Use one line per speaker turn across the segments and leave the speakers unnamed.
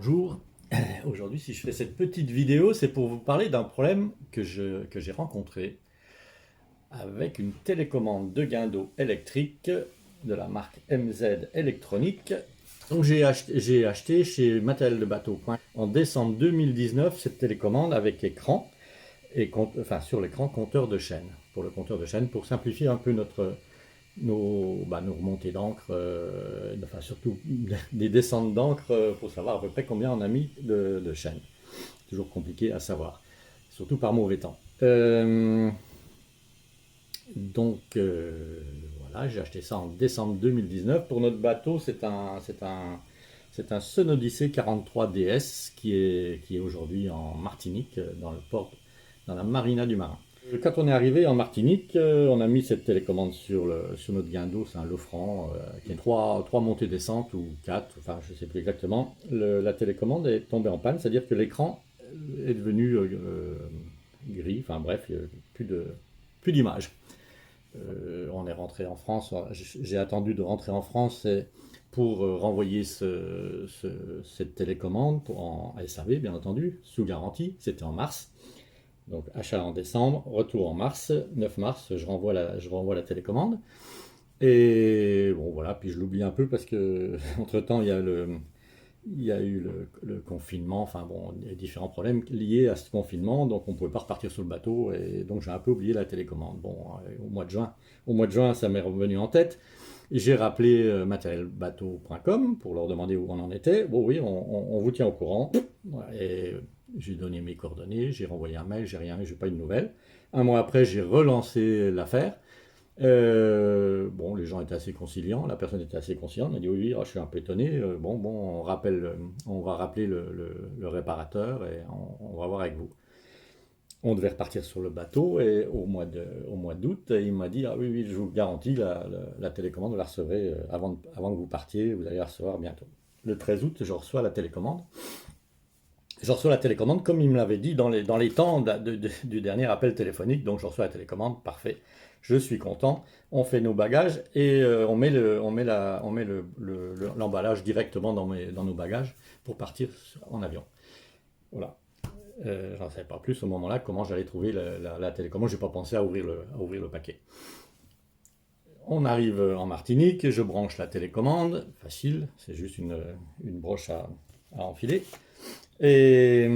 Bonjour, aujourd'hui si je fais cette petite vidéo, c'est pour vous parler d'un problème que j'ai rencontré avec une télécommande de gain d'eau électrique de la marque MZ Électronique. Donc j'ai acheté chez matérieldebateau.com en décembre 2019 cette télécommande avec écran, et sur l'écran compteur de chaîne. Pour le compteur de chaîne, pour simplifier un peu nos remontées d'encre, surtout des descentes d'encre, pour savoir à peu près combien on a mis de chaînes. Toujours compliqué à savoir, surtout par mauvais temps. Voilà, j'ai acheté ça en décembre 2019. Pour notre bateau, c'est un Sun Odyssey 43 DS qui est aujourd'hui en Martinique, dans le port, dans la marina du Marin. Quand on est arrivé en Martinique, on a mis cette télécommande sur notre guindeau, c'est un Lofran, qui est trois montées descentes ou quatre, enfin je ne sais plus exactement. La télécommande est tombée en panne, c'est-à-dire que l'écran est devenu gris, enfin bref, il n'y a plus d'image. On est rentré en France, j'ai attendu de rentrer en France pour renvoyer cette télécommande en SAV, bien entendu, sous garantie, c'était en mars. Donc achat en décembre, retour en mars, 9 mars, je renvoie la télécommande. Et bon voilà, puis je l'oublie un peu parce que entre temps il y a eu le confinement, enfin bon, il y a différents problèmes liés à ce confinement, donc on ne pouvait pas repartir sur le bateau, et donc j'ai un peu oublié la télécommande. Bon, au mois de juin, ça m'est revenu en tête. J'ai rappelé matérielbateau.com pour leur demander où on en était. Bon oui, on vous tient au courant. Et j'ai donné mes coordonnées, j'ai renvoyé un mail, j'ai rien eu, j'ai pas eu de nouvelles. Un mois après, j'ai relancé l'affaire. Bon, les gens étaient assez conciliants, la personne était assez conciliante, elle m'a dit oui, je suis un peu étonné, on va rappeler le réparateur et on va voir avec vous. On devait repartir sur le bateau et au mois d'août, il m'a dit ah oui, je vous garantis, la télécommande, vous la recevrez avant que vous partiez, vous allez la recevoir bientôt. Le 13 août, je reçois la télécommande. Je reçois la télécommande comme il me l'avait dit dans les temps du dernier appel téléphonique, donc je reçois la télécommande, parfait. Je suis content, on fait nos bagages et on met l'emballage directement dans nos bagages pour partir en avion. Voilà. J'en savais pas plus au moment-là comment j'allais trouver la télécommande, j'ai pas pensé à ouvrir le paquet. On arrive en Martinique, je branche la télécommande, facile, c'est juste une broche à enfiler. Et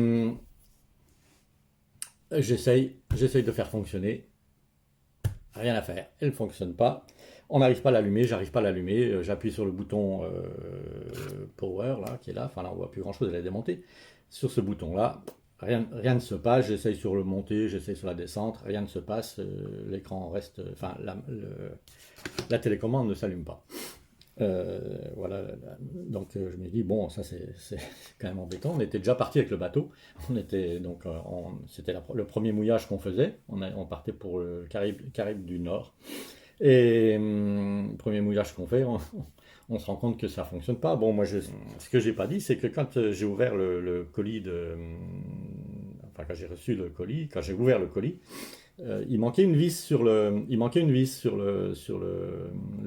j'essaye de faire fonctionner. Rien à faire, elle ne fonctionne pas. On n'arrive pas à l'allumer, j'arrive pas à l'allumer. J'appuie sur le bouton Power, là, qui est là. Enfin, là, on voit plus grand-chose, elle est démontée. Sur ce bouton-là, rien ne se passe. J'essaye sur le monter, j'essaye sur la descente, rien ne se passe. L'écran reste... Enfin, la télécommande ne s'allume pas. Voilà, donc je me dis bon, ça c'est quand même embêtant. On était déjà parti avec le bateau. C'était le premier mouillage qu'on faisait. On partait pour le Caraïbe du Nord. Et premier mouillage qu'on fait, on se rend compte que ça fonctionne pas. Bon, ce que j'ai pas dit, c'est que quand j'ai ouvert le colis quand j'ai reçu le colis, quand j'ai ouvert le colis, il manquait une vis sur le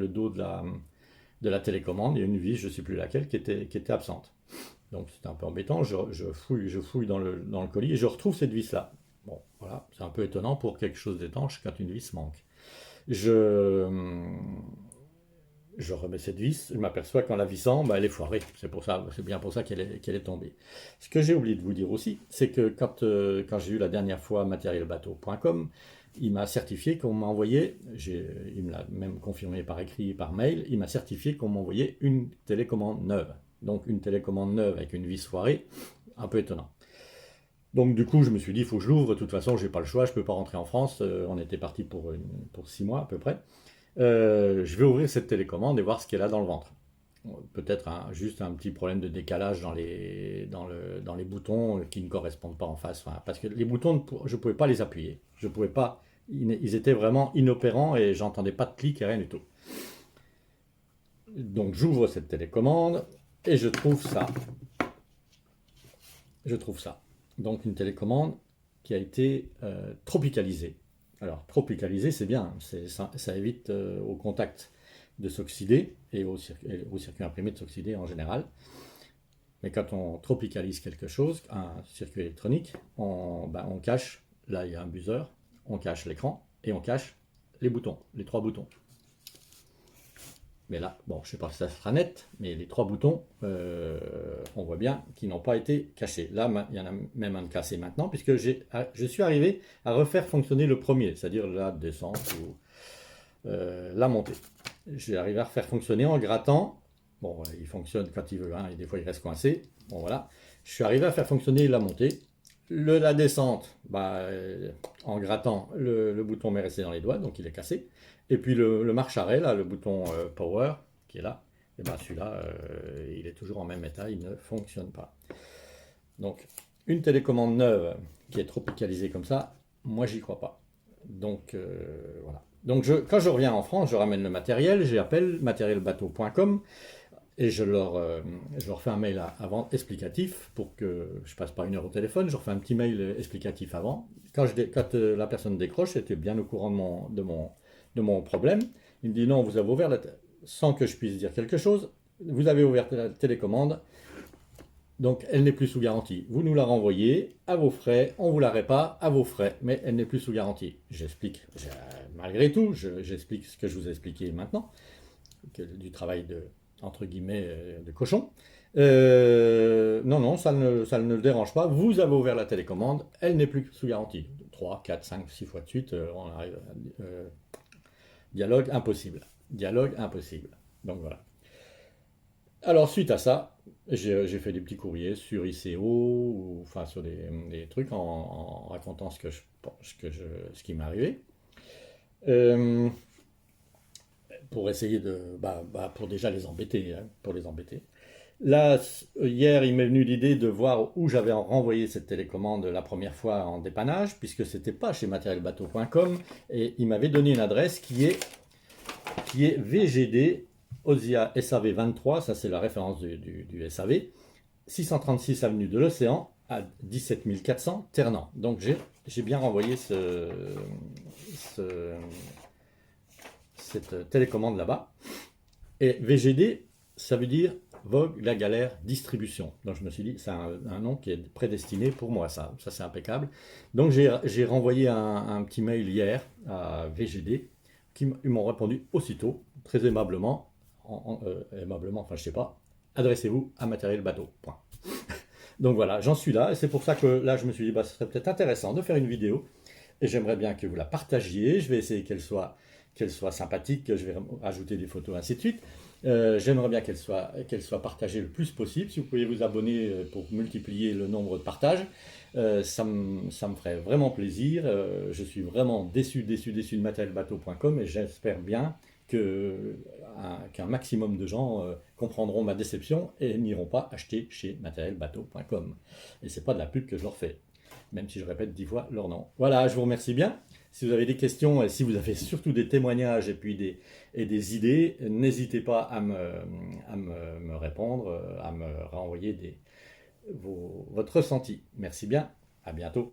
dos de la télécommande. Il y a une vis, je ne sais plus laquelle, qui était absente. Donc c'était un peu embêtant. Je fouille dans le colis et je retrouve cette vis-là. Bon, voilà, c'est un peu étonnant pour quelque chose d'étanche quand une vis manque. Je remets cette vis, je m'aperçois qu'en la vissant, elle est foirée. C'est bien pour ça qu'elle est tombée. Ce que j'ai oublié de vous dire aussi, c'est que quand j'ai eu la dernière fois matérielbateau.com, il m'a certifié qu'on m'a envoyé, il me l'a même confirmé par écrit et par mail, il m'a certifié qu'on m'envoyait une télécommande neuve. Donc une télécommande neuve avec une vis foirée, un peu étonnant. Donc du coup, je me suis dit, il faut que je l'ouvre, de toute façon, j'ai pas le choix, je peux pas rentrer en France, on était parti pour 6 mois à peu près. Je vais ouvrir cette télécommande et voir ce qu'elle a dans le ventre. Peut-être juste un petit problème de décalage dans les boutons qui ne correspondent pas en face. Parce que les boutons, je ne pouvais pas les appuyer. Je pouvais pas. Ils étaient vraiment inopérants et j'entendais pas de clic et rien du tout. Donc j'ouvre cette télécommande et je trouve ça. Donc une télécommande qui a été tropicalisée. Alors, tropicalisé, c'est bien, ça évite au contact de s'oxyder et au circuit imprimé de s'oxyder en général. Mais quand on tropicalise quelque chose, un circuit électronique, on cache, là il y a un buzzer, on cache l'écran et on cache les boutons, les 3 boutons. Mais là, bon, je ne sais pas si ça sera net, mais les 3 boutons, on voit bien qu'ils n'ont pas été cachés. Là, il y en a même un cassé maintenant, puisque je suis arrivé à refaire fonctionner le premier, c'est-à-dire la descente ou la montée. J'ai arrivé à refaire fonctionner en grattant. Bon, il fonctionne quand il veut, hein, et des fois il reste coincé. Bon, voilà. Je suis arrivé à faire fonctionner la montée. La descente, en grattant, le bouton m'est resté dans les doigts, donc il est cassé. Et puis le marche-arrêt, là, le bouton Power, qui est là, et celui-là, il est toujours en même état, il ne fonctionne pas. Donc, une télécommande neuve qui est tropicalisée comme ça, moi j'y crois pas. Donc, voilà. Donc, quand je reviens en France, je ramène le matériel, j'appelle matérielbateau.com et je leur fais un mail avant explicatif pour que je passe pas 1 heure au téléphone. Je leur fais un petit mail explicatif avant. Quand la personne décroche, j'étais bien au courant de mon problème. Il me dit non, vous avez ouvert sans que je puisse dire quelque chose. Vous avez ouvert la télécommande, donc elle n'est plus sous garantie. Vous nous la renvoyez à vos frais, on vous la répare à vos frais, mais elle n'est plus sous garantie. J'explique, malgré tout, j'explique ce que je vous ai expliqué maintenant, du travail entre guillemets, de cochon. Non, ça ne le dérange pas. Vous avez ouvert la télécommande, elle n'est plus sous garantie. 3, 4, 5, 6 fois de suite, on arrive à dialogue impossible. Dialogue impossible. Donc voilà. Alors suite à ça, j'ai fait des petits courriers sur ICO, ou enfin sur des trucs en racontant ce qui m'est arrivé. Pour essayer pour déjà les embêter, hein, pour les embêter. Là, hier, il m'est venu l'idée de voir où j'avais renvoyé cette télécommande la première fois en dépannage, puisque c'était pas chez matérielbateau.com, et il m'avait donné une adresse qui est VGD Osia SAV 23, ça c'est la référence du SAV, 636 avenue de l'Océan à 17 400 Ternant. Donc j'ai bien renvoyé cette télécommande là-bas. Et VGD, ça veut dire Vogue la Galère Distribution. Donc je me suis dit, c'est un nom qui est prédestiné pour moi, ça c'est impeccable. Donc j'ai renvoyé un petit mail hier à VGD, ils m'ont répondu aussitôt, très aimablement, aimablement, enfin je sais pas, adressez-vous à Matériel Bateau. Point. Donc voilà, j'en suis là, et c'est pour ça que là je me suis dit, ce serait peut-être intéressant de faire une vidéo, et j'aimerais bien que vous la partagiez. Je vais essayer qu'elle soit sympathique, que je vais ajouter des photos, ainsi de suite. J'aimerais bien qu'elle soit partagée le plus possible. Si vous pouviez vous abonner pour multiplier le nombre de partages, ça me ferait vraiment plaisir. Je suis vraiment déçu de matérielbateau.com, et j'espère bien qu'un maximum de gens comprendront ma déception et n'iront pas acheter chez matérielbateau.com. Et c'est pas de la pub que je leur fais, même si je répète 10 fois leur nom. Voilà, je vous remercie bien. Si vous avez des questions, et si vous avez surtout des témoignages et puis des idées, n'hésitez pas à me répondre, à me renvoyer votre ressenti. Merci bien, à bientôt.